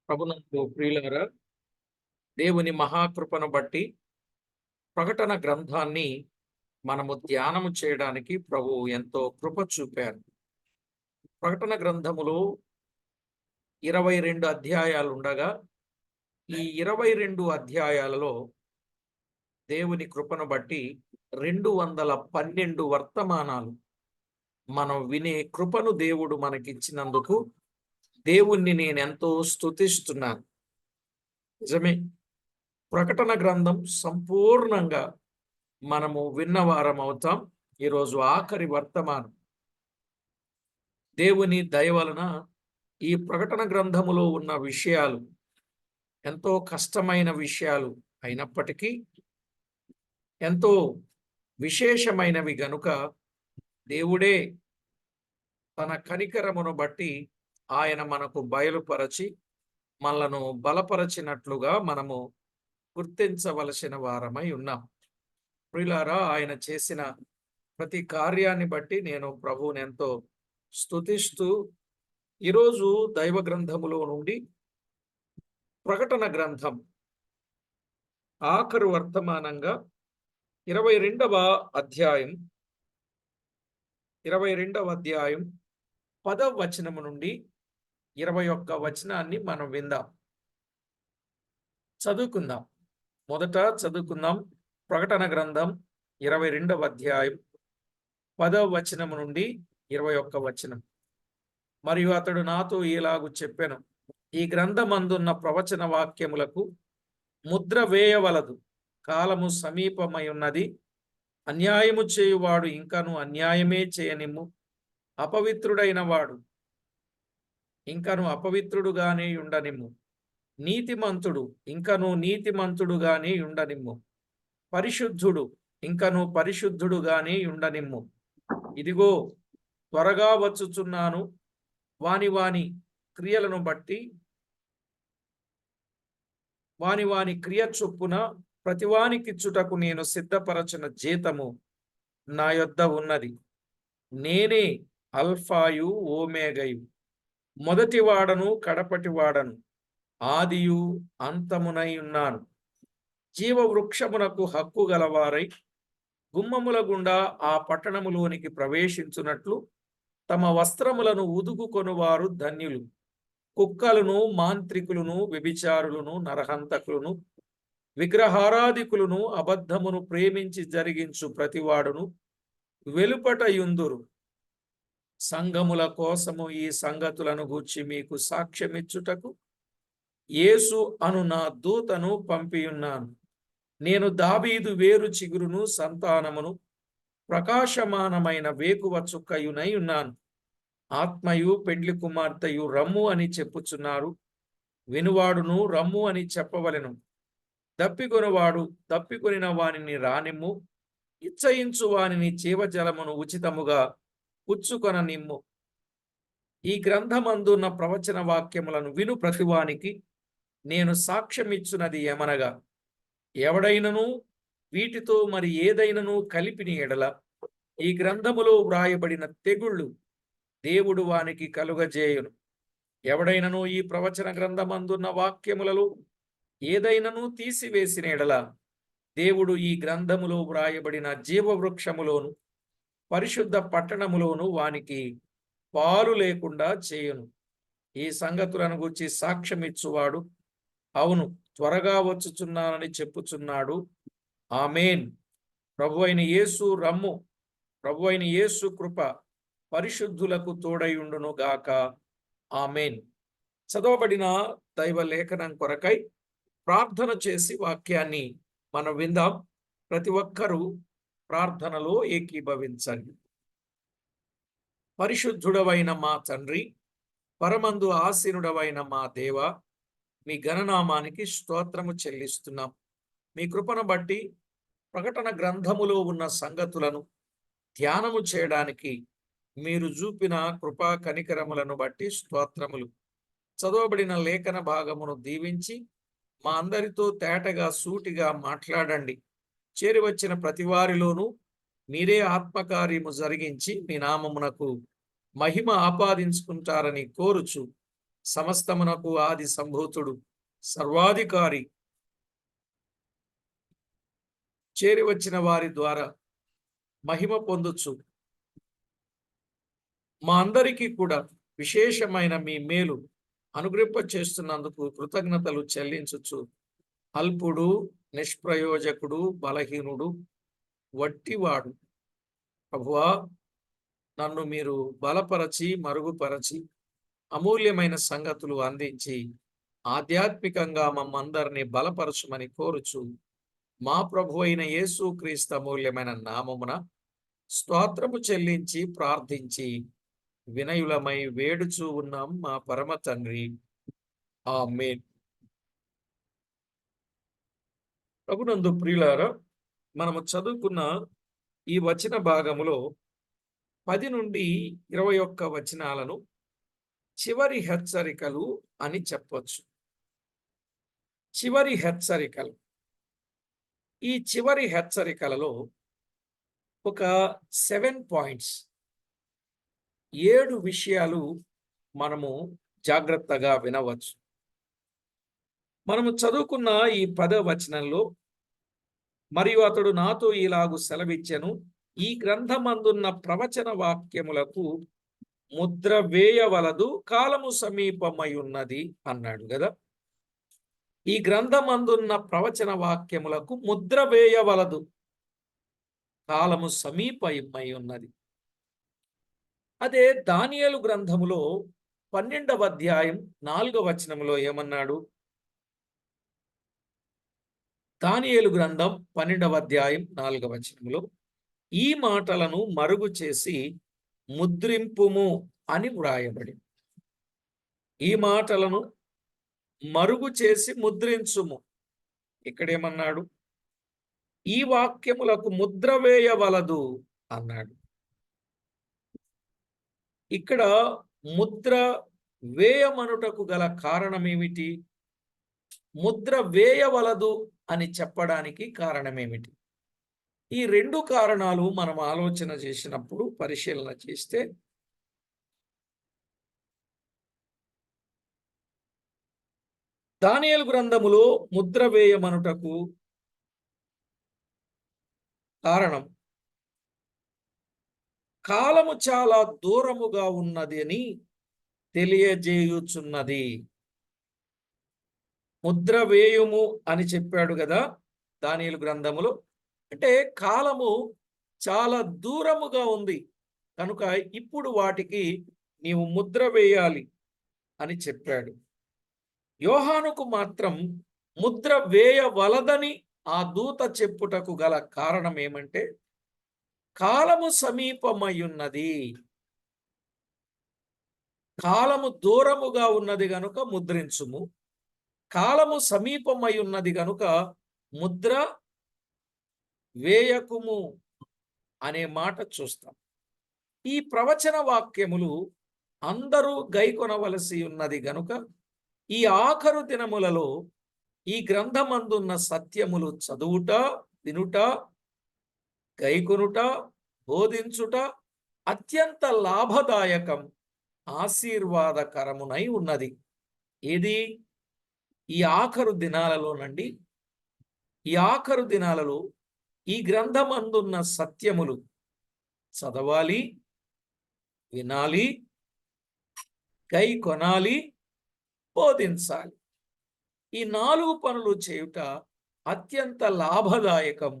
ప్రభునందు ప్రియులారా, దేవుని మహాకృపను బట్టి ప్రకటన గ్రంథాన్ని మనము ధ్యానము చేయడానికి ప్రభువు ఎంతో కృప చూపారు. ప్రకటన గ్రంథములో 22 అధ్యాయాలు ఉండగా, ఈ 22 అధ్యాయాలలో దేవుని కృపను బట్టి 212 వర్తమానాలు మనం వినే కృపను దేవుడు మనకిచ్చినందుకు దేవుణ్ణి నేనెంతో స్తుతిస్తున్నాను. నిజమే, ప్రకటన గ్రంథం సంపూర్ణంగా మనము విన్నవారం అవుతాం. ఈరోజు ఆఖరి వర్తమానం. దేవుని దయ వలన ఈ ప్రకటన గ్రంథములో ఉన్న విషయాలు ఎంతో కష్టమైన విషయాలు అయినప్పటికీ ఎంతో విశేషమైనవి గనుక దేవుడే తన కనికరమును బట్టి ఆయన మనకు బయలుపరచి మనలను బలపరచినట్లుగా మనము గుర్తించవలసిన వారమై ఉన్నాం. ప్రియులారా, ఆయన చేసిన ప్రతి కార్యాన్ని బట్టి నేను ప్రభువుని ఎంతో స్తుతిస్తూ ఈరోజు దైవ గ్రంథములో నుండి ప్రకటన గ్రంథం ఆఖరు వర్తమానంగా 22వ అధ్యాయం 10వ వచనము నుండి 21 వచనాన్ని మనం విందాం, చదువుకుందాం. మొదట చదువుకుందాం ప్రకటన గ్రంథం 22వ అధ్యాయం 10వ వచనము నుండి 21 వచనం. మరియు అతడు నాతో ఇలాగు చెప్పెను, ఈ గ్రంథమందున్న ప్రవచన వాక్యములకు ముద్ర వేయవలదు, కాలము సమీపమై ఉన్నది. అన్యాయము చేయువాడు ఇంకను అన్యాయమే చేయనిమ్ము, అపవిత్రుడైన వాడు ఇంకను అపవిత్రుడుగానే ఉండనిమ్ము, నీతిమంతుడు ఇంకను నీతిమంతుడుగానే ఉండనిమ్ము, పరిశుద్ధుడు ఇంకను పరిశుద్ధుడుగానే ఉండనిమ్ము. ఇదిగో త్వరగా వచ్చుచున్నాను, వాని వాని క్రియలను బట్టి వాని క్రియ చొప్పున ప్రతివానికిచ్చుటకు నేను సిద్ధపరచిన జీతము నా యొద్ద ఉన్నది. నేనే అల్ఫాయు ఓమేగయు, మొదటివాడను కడపటివాడను, ఆదియు అంతమునై ఉన్నాను. జీవ వృక్షమునకు హక్కు గలవారై గుమ్మముల గుండా ఆ పట్టణములోనికి ప్రవేశించున్నట్లు తమ వస్త్రములను ఉదుగుకొనువారు ధన్యులు. కుక్కలను, మాంత్రికులను, వ్యభిచారులను, నరహంతకులను, విగ్రహారాధికులను, అబద్ధమును ప్రేమించి జరిగించు ప్రతివాడును వెలుపట యుందురు. సంఘముల కోసము ఈ సంగతులను గూర్చి మీకు సాక్ష్యమిచ్చుటకు యేసు అను నా దూతను పంపియున్నాను. నేను దావీదు వేరు చిగురును, సంతానమును, ప్రకాశమానమైన వేకువ చుక్కయునై ఉన్నాను. ఆత్మయు పెండ్లి కుమార్తెయు రమ్ము అని చెప్పుచున్నారు. వినువాడును రమ్ము అని చెప్పవలెను. దప్పికొనువాడు దప్పికొనిన వానిని రానిమ్ము, ఇచ్చయించు వానిని జీవజలమును ఉచితముగా పుచ్చుకొననిమ్ము. ఈ గ్రంథమందున్న ప్రవచన వాక్యములను విను ప్రతివానికి నేను సాక్ష్యమిచ్చున్నది ఏమనగా, ఎవడైనను వీటితో మరి ఏదైనను కలిపిన ఎడల ఈ గ్రంథములో వ్రాయబడిన తెగుళ్ళు దేవుడు వానికి కలుగజేయును. ఎవడైనను ఈ ప్రవచన గ్రంథమందున్న వాక్యములలో ఏదైనను తీసివేసిన ఎడల దేవుడు ఈ గ్రంథములో వ్రాయబడిన జీవవృక్షములోను పరిశుద్ధ పట్టణములోను వానికి పాలు లేకుండా చేయును. ఈ సంగతులను గూర్చి సాక్ష్యమిచ్చువాడు అవును, త్వరగా వచ్చుచున్నానని చెప్పుచున్నాడు. ఆమేన్. ప్రభు అయిన యేసు రమ్ము. ప్రభు అయిన యేసు కృప పరిశుద్ధులకు తోడయుండును గాక. ఆమేన్. చదవబడిన దైవ లేఖనం కొరకై ప్రార్థన చేసి వాక్యాన్ని మనం విందాం. ప్రతి ఒక్కరూ ప్రార్థనలో ఏకీభవించండి. పరిశుద్ధుడవైన మా తండ్రి, పరమందు ఆసీనుడవైన మా దేవ, మీ ఘననామానికి స్తోత్రము చెల్లిస్తున్నాం. మీ కృపను బట్టి ప్రకటన గ్రంథములో ఉన్న సంగతులను ధ్యానము చేయడానికి మీరు చూపిన కృపా కనికరములను బట్టి స్తోత్రములు. చదవబడిన లేఖన భాగమును దీవించి మా అందరితో తేటగా సూటిగా మాట్లాడండి. చేరివచ్చిన ప్రతి వారిలోనూ మీరే ఆత్మకార్యము జరిగించి మీ నామమునకు మహిమ ఆపాదించుకుంటారని కోరుచు సమస్తమునకు ఆది సంభూతుడు సర్వాధికారి చేరి వచ్చిన వారి ద్వారా మహిమ పొందుచు మా అందరికీ కూడా విశేషమైన మీ మేలు అనుగ్రహింప చేస్తున్నందుకు కృతజ్ఞతలు చెల్లించుచు అల్పుడు నిష్ప్రయోజకుడు బలహీనుడు వట్టివాడు ప్రభువా, నన్ను మీరు బలపరచి మరుగుపరచి అమూల్యమైన సంగతులు అందించి ఆధ్యాత్మికంగా మమ్మందరినీ బలపరచుమని కోరుచు మా ప్రభు అయిన యేసు క్రీస్తు అమూల్యమైన నామమున స్తోత్రము చెల్లించి ప్రార్థించి వినయులమై వేడుచూ ఉన్నాం మా పరమ తండ్రి, ఆమేన్. ప్రభునందు ప్రియులారా, మనము చదువుకున్న ఈ వచన భాగములో 10 నుండి 21 వచనాలను చివరి హెచ్చరికలు అని చెప్పొచ్చు. చివరి హెచ్చరికలు. ఈ చివరి హెచ్చరికలలో ఒక 7 పాయింట్స్, 7 విషయాలు మనము జాగ్రత్తగా వినవచ్చు. మనము చదువుకున్న ఈ 10వ వచనంలో, మరియు అతడు నాతో ఇలాగు సెలవిచ్చెను, ఈ గ్రంథమందున్న ప్రవచన వాక్యములకు ముద్ర వేయవలదు, కాలము సమీపమై ఉన్నది అన్నాడు కదా. ఈ గ్రంథమందున్న ప్రవచన వాక్యములకు ముద్ర వేయవలదు, కాలము సమీపమై ఉన్నది. అదే దానియేలు గ్రంథములో 12వ అధ్యాయం 4వ వచనములో ఏమన్నాడు? దానియేలు గ్రంథం 12వ అధ్యాయం 4వ వచనములో, ఈ మాటలను మరుగు చేసి ముద్రింపుము అని వ్రాయబడి. ఈ మాటలను మరుగు చేసి ముద్రించుము. ఇక్కడేమన్నాడు? ఈ వాక్యములకు ముద్ర వేయవలదు అన్నాడు. ఇక్కడ ముద్ర వేయమనుటకు గల కారణం ఏమిటి? ముద్ర వేయవలదు అని చెప్పడానికి కారణమేమిటి? ఈ 2 కారణాలు మనం ఆలోచన చేసినప్పుడు, పరిశీలన చేస్తే, దానియేలు గ్రంథములో ముద్ర వేయమనుటకు కారణం, కాలము చాలా దూరముగా ఉన్నది అని తెలియజేయుచున్నది. ముద్ర వేయుము అని చెప్పాడు కదా దానియేలు గ్రంథములో. అంటే కాలము చాలా దూరముగా ఉంది కనుక ఇప్పుడు వాటికి నీవు ముద్ర వేయాలి అని చెప్పాడు. యోహానుకు మాత్రం ముద్ర వేయవలదని ఆ దూత చెప్పుటకు గల కారణం ఏమంటే, కాలము సమీపమై ఉన్నది, కాలము దూరముగా ఉన్నది గనుక ముద్రించుము, కాలము సమీపమై ఉన్నది గనుక ముద్ర వేయకుము అనే మాట చూస్తాం. ఈ ప్రవచన వాక్యములు అందరూ గైకొనవలసి ఉన్నది గనుక ఈ ఆఖరు దినములలో ఈ గ్రంథమందున్న సత్యములు చదువుట, వినుట, గైకొనుట, బోధించుట అత్యంత లాభదాయకం, ఆశీర్వాదకరమునై ఉన్నది. ఏది? ఈ ఆఖరు దినాలలోనండి. ఈ ఆఖరు దినాలలో ఈ గ్రంథమందున్న సత్యములు చదవాలి, వినాలి, గైకొనాలి, బోధించాలి. ఈ 4 పనులు చేయుట అత్యంత లాభదాయకం,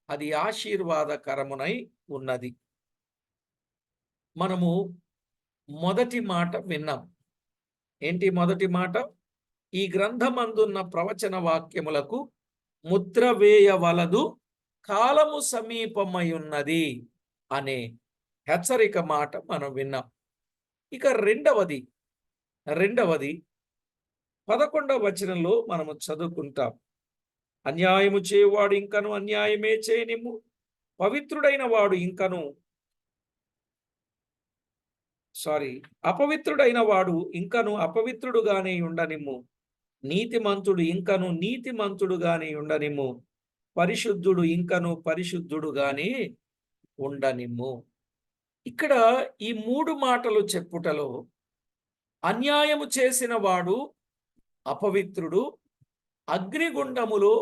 అది ఆశీర్వాదకరమునై ఉన్నది. మనము మొదటి మాట విన్నాం. ఏంటి మొదటి మాట? ఈ గ్రంథమందున్న ప్రవచన వాక్యములకు ముద్ర వేయవలదు, కాలము సమీపమై ఉన్నది అనే హెచ్చరిక మాట మనం విన్నాం. ఇక రెండవది 11వ వచనంలో మనము చదువుకుంటాం. అన్యాయము చేయువాడు ఇంకను అన్యాయమే చేయనిమ్ము, అపవిత్రుడైన వాడు ఇంకను అపవిత్రుడుగానే ఉండనిమ్ము, నీతిమంతుడు ఇంకను నీతిమంతుడుగానే ఉండనిమ్ము, పరిశుద్ధుడు ఇంకను పరిశుద్ధుడుగానే ఉండనిమ్ము. ఇక్కడ ఈ 3 మాటలు చెప్పుటలో అన్యాయము చేసిన వాడు అపవిత్రుడు, అగ్నిగుండములో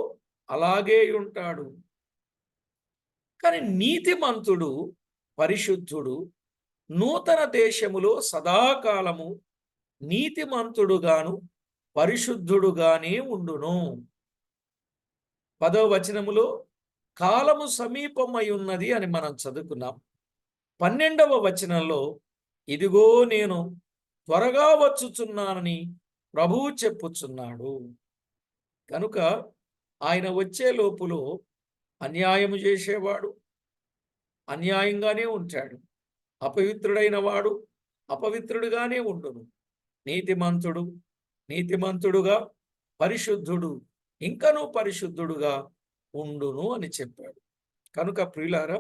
అలాగే ఉంటాడు. కానీ నీతిమంతుడు పరిశుద్ధుడు, నూతన దేశములో సదాకాలము నీతిమంతుడుగాను పరిశుద్ధుడుగానే ఉండును. 10వ వచనములో కాలము సమీపమై ఉన్నది అని మనం చదువుకున్నాం. 12వ వచనంలో ఇదిగో నేను త్వరగా వచ్చుచున్నానని ప్రభువు చెప్పుచున్నాడు. కనుక ఆయన వచ్చే లోపులో అన్యాయము చేసేవాడు అన్యాయంగానే ఉంటాడు, అపవిత్రుడైన వాడు అపవిత్రుడుగానే ఉండును, నీతిమంతుడు నీతిమంతుడుగా, పరిశుద్ధుడు ఇంకనూ పరిశుద్ధుడుగా ఉండును అని చెప్పాడు. కనుక ప్రియులారా,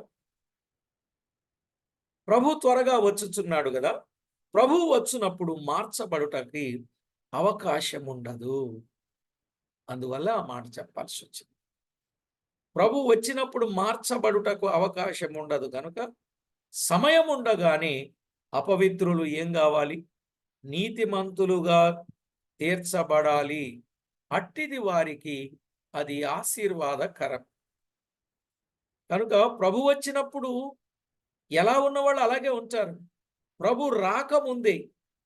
ప్రభు త్వరగా వచ్చుచున్నాడు కదా. ప్రభు వచ్చినప్పుడు మార్చబడుటకి అవకాశం ఉండదు. అందువల్ల ఆ మాట చెప్పాల్సి వచ్చింది. ప్రభు వచ్చినప్పుడు మార్చబడుటకు అవకాశం ఉండదు. కనుక సమయం ఉండగానే అపవిత్రులు ఏం కావాలి? నీతిమంతులుగా తీర్చబడాలి. అట్టిది వారికి అది ఆశీర్వాదకరం. కనుక ప్రభు వచ్చినప్పుడు ఎలా ఉన్నవాళ్ళు అలాగే ఉంటారు. ప్రభు రాకముందే,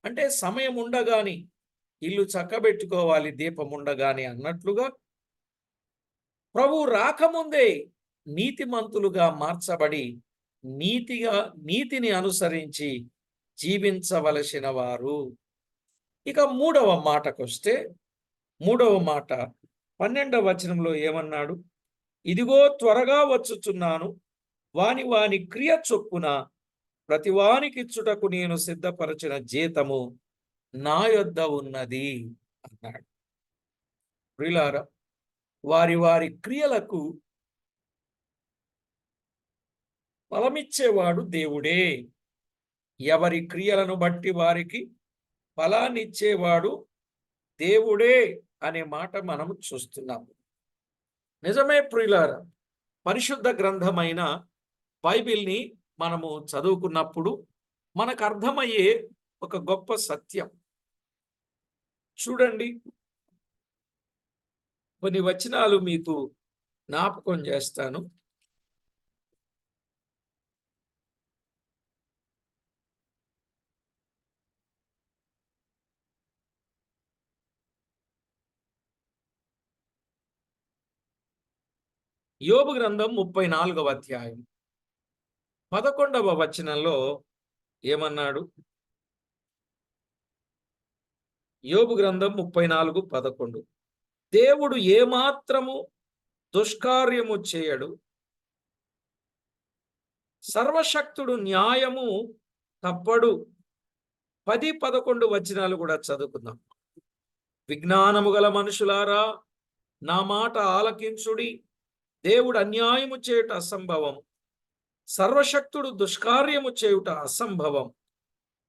అంటే సమయం ఉండగాని ఇల్లు చక్కబెట్టుకోవాలి దీపం ఉండగానే అన్నట్లుగా, ప్రభు రాకముందే నీతిమంతులుగా మార్చబడి నీతిని అనుసరించి జీవించవలసిన వారు. ఇక 3వ మాటకొస్తే, 3వ మాట 12వ వచనంలో ఏమన్నాడు? ఇదిగో త్వరగా వచ్చుచున్నాను, వాని వాని క్రియ చొప్పున ప్రతివానికిచ్చుటకు నేను సిద్ధపరచిన జీతము నా యొద్ద ఉన్నది అన్నాడు. ప్రియులారా, వారి వారి క్రియలకు ఫలమిచ్చేవాడు దేవుడే. ఎవరి క్రియలను బట్టి వారికి ఫలాన్నిచ్చేవాడు దేవుడే అనే మాట మనము చూస్తున్నాము. నిజమే ప్రియులారా, పరిశుద్ధ గ్రంథమైన బైబిల్ని మనము చదువుకున్నప్పుడు మనకు అర్థమయ్యే ఒక గొప్ప సత్యం చూడండి. కొన్ని వచనాలు మీకు జ్ఞాపకం చేస్తాను. యోబు గ్రంథం 34వ అధ్యాయం 11వ వచనంలో ఏమన్నాడు? యోబు గ్రంథం 34:11. దేవుడు ఏమాత్రము దుష్కార్యము చేయడు, సర్వశక్తుడు న్యాయము తప్పడు. 10-11 వచనాలు కూడా చదువుకుందాం. విజ్ఞానము గల మనుషులారా, నా మాట ఆలకించుడి. దేవుడు అన్యాయము చేయుట అసంభవం, సర్వశక్తుడు దుష్కార్యము చేయుట అసంభవం.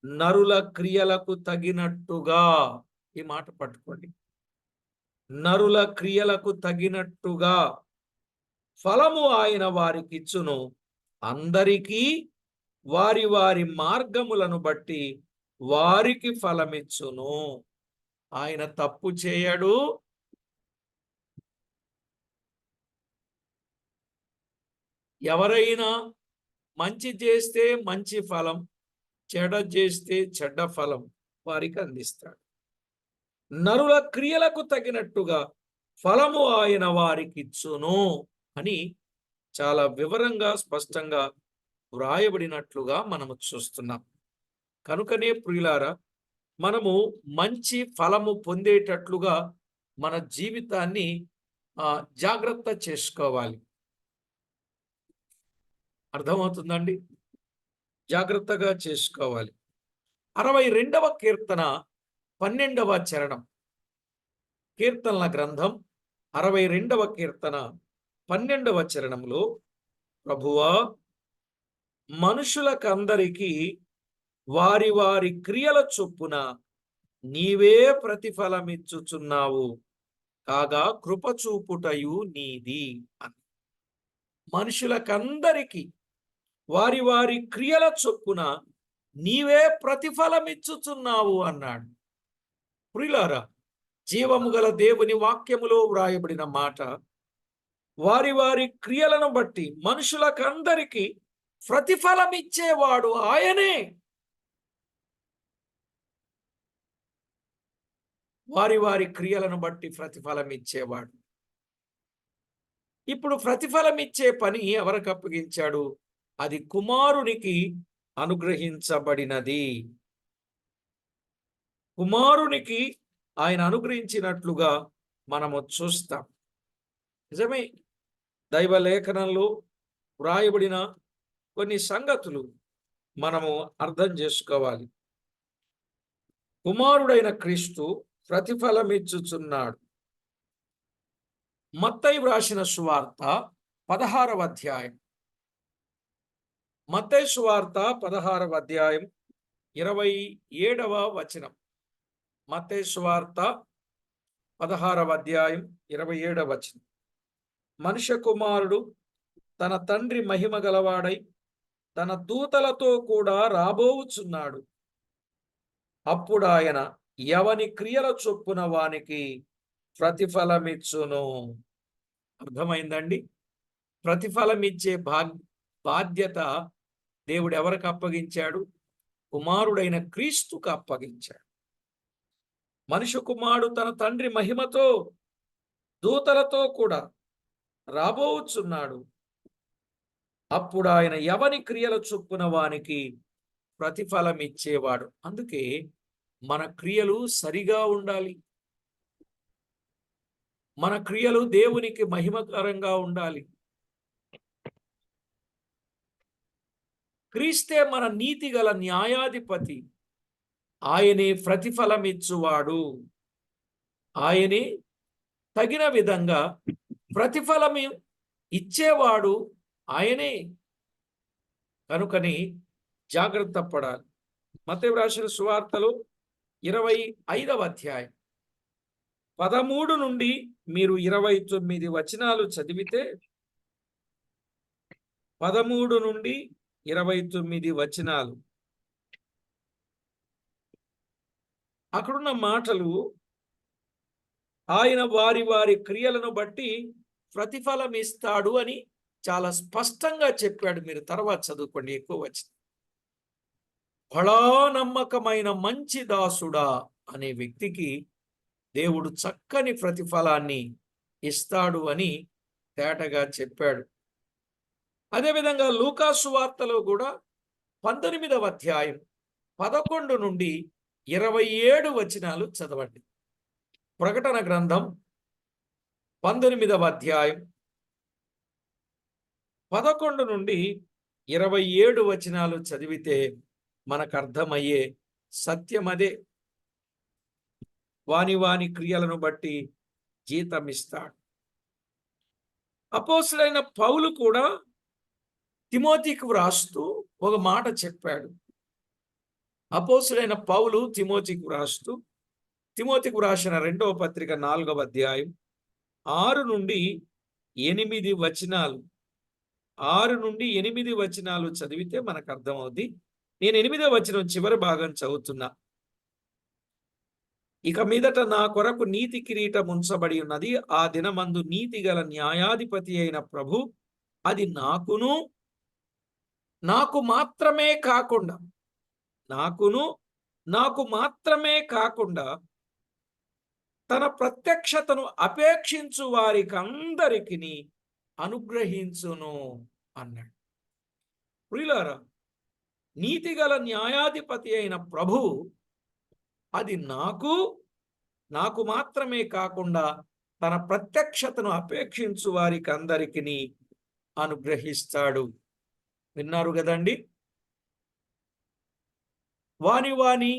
నరుల క్రియలకు తగినట్టుగా, ఈ మాట పట్టుకోండి, నరుల క్రియలకు తగినట్టుగా ఫలము ఆయన వారికి ఇచ్చును. అందరికీ వారి వారి మార్గములను బట్టి వారికి ఫలమిచ్చును. ఆయన తప్పు చేయడు, ఎవరైనా మంచి చేస్తే మంచి ఫలం, చెడ్డ చేస్తే చెడ్డ ఫలం వారికి అందిస్తాడు. నరుల క్రియలకు తగినట్టుగా ఫలము ఆయన వారికి ఇచ్చును అని చాలా వివరంగా స్పష్టంగా వ్రాయబడినట్లుగా మనము చూస్తున్నాం. కనుకనే ప్రియులారా, మనము మంచి ఫలము పొందేటట్లుగా మన జీవితాన్ని జాగ్రత్త చేసుకోవాలి. అర్థమవుతుందండి? జాగ్రత్తగా చేసుకోవాలి. 62వ కీర్తన 12వ చరణం, కీర్తనల గ్రంథం 62వ కీర్తన 12వ చరణంలో, ప్రభువా, మనుషులకందరికీ వారి వారి క్రియల చొప్పున నీవే ప్రతిఫలమిచ్చుచున్నావు, కాగా కృపచూపుటయు నీది అని. మనుషులకందరికీ వారి వారి క్రియల చొప్పున నీవే ప్రతిఫలమిచ్చుచున్నావు అన్నాడు. ప్రియులారా, జీవము గల దేవుని వాక్యములో వ్రాయబడిన మాట, వారి వారి క్రియలను బట్టి మనుషులకందరికీ ప్రతిఫలమిచ్చేవాడు ఆయనే. వారి వారి క్రియలను బట్టి ప్రతిఫలం ఇచ్చేవాడు. ఇప్పుడు ప్రతిఫలం ఇచ్చే పని ఎవరికి అప్పగించాడు? అది కుమారునికి అనుగ్రహించబడినది. కుమారునికి ఆయన అనుగ్రహించినట్లుగా మనము చూస్తాం. నిజమే, దైవ లేఖనంలో వ్రాయబడిన కొన్ని సంగతులు మనము అర్థం చేసుకోవాలి. కుమారుడైన క్రీస్తు ప్రతిఫలమిచ్చుచున్నాడు. మత్తయి వ్రాసిన సువార్త 16వ అధ్యాయం. మత్తయి సువార్త 16వ అధ్యాయం 27వ వచనం. మత్తయి సువార్త 16వ అధ్యాయం 27వ వచనం. మనుష్య కుమారుడు తన తండ్రి మహిమ గలవాడై తన దూతలతో కూడా రాబోవుచున్నాడు. అప్పుడు ఆయన ఎవని క్రియల చొప్పున వానికి ప్రతిఫలమిచ్చును. అర్థమైందండి? ప్రతిఫలమిచ్చే బాధ్యత దేవుడు ఎవరికి అప్పగించాడు? కుమారుడైన క్రీస్తుకు అప్పగించాడు. మనుష్య కుమారుడు తన తండ్రి మహిమతో దూతలతో కూడా రాబోచున్నాడు. అప్పుడు ఆయన ఎవని క్రియల చొప్పున వానికి ప్రతిఫలం ఇచ్చేవాడు. అందుకే మన క్రియలు సరిగా ఉండాలి. మన క్రియలు దేవునికి మహిమకరంగా ఉండాలి. క్రీస్తే మన నీతి గల న్యాయాధిపతి. ఆయనే ప్రతిఫలం ఇచ్చువాడు. ఆయనే తగిన విధంగా ప్రతిఫలం ఇచ్చేవాడు ఆయనే. కనుకని జాగ్రత్త పడాలి. మత్తయి వ్రాసిన సువార్తలో 25వ అధ్యాయం 13 నుండి మీరు 29 వచనాలు చదివితే, 13 నుండి 29 వచనాలు, అక్కడున్న మాటలు ఆయన వారి వారి క్రియలను బట్టి ప్రతిఫలం ఇస్తాడు అని చాలా స్పష్టంగా చెప్పాడు. మీరు తర్వాత చదువుకోండి, ఎక్కువ వచ్చింది. బడా నమ్మకమైన మంచి దాసుడా అనే వ్యక్తికి దేవుడు చక్కని ప్రతిఫలాన్ని ఇస్తాడు అని తేటగా చెప్పాడు. అదేవిధంగా లూకా సువార్తలో కూడా 19వ అధ్యాయం 11 నుండి 27 వచనాలు చదవండి. ప్రకటన గ్రంథం 19వ అధ్యాయం 11 నుండి 27 వచనాలు చదివితే మనకు అర్థమయ్యే సత్యం అదే. వాని వాని క్రియలను బట్టి జీతం ఇస్తాడు. అపోస్తలుడైన పౌలు కూడా తిమోతికి వ్రాస్తూ ఒక మాట చెప్పాడు. అపోస్తలుడైన పౌలు తిమోతికి వ్రాసిన 2వ పత్రిక 4వ అధ్యాయం 6 నుండి 8 వచనాలు, 6 నుండి 8 వచనాలు చదివితే మనకు అర్థమవుద్ది. నేను 8వ వచనం చివరి భాగం చదువుతున్నా. ఇక మీదట నా కొరకు నీతి కిరీటం ఉంచబడి ఉన్నది. ఆ దినమందు నీతి గల న్యాయాధిపతి అయిన ప్రభు అది నాకు మాత్రమే కాకుండా తన ప్రత్యక్షతను అపేక్షించు వారికి అందరికీ అనుగ్రహించును అన్నాడు. ప్రియులారా, నీతిగల న్యాయాధిపతి అయిన ప్రభు అది నాకు మాత్రమే కాకుండా తన ప్రత్యక్షతను అపేక్షించు వారికి అందరికీ అనుగ్రహిస్తాడు. విన్నారు కదండి? వాని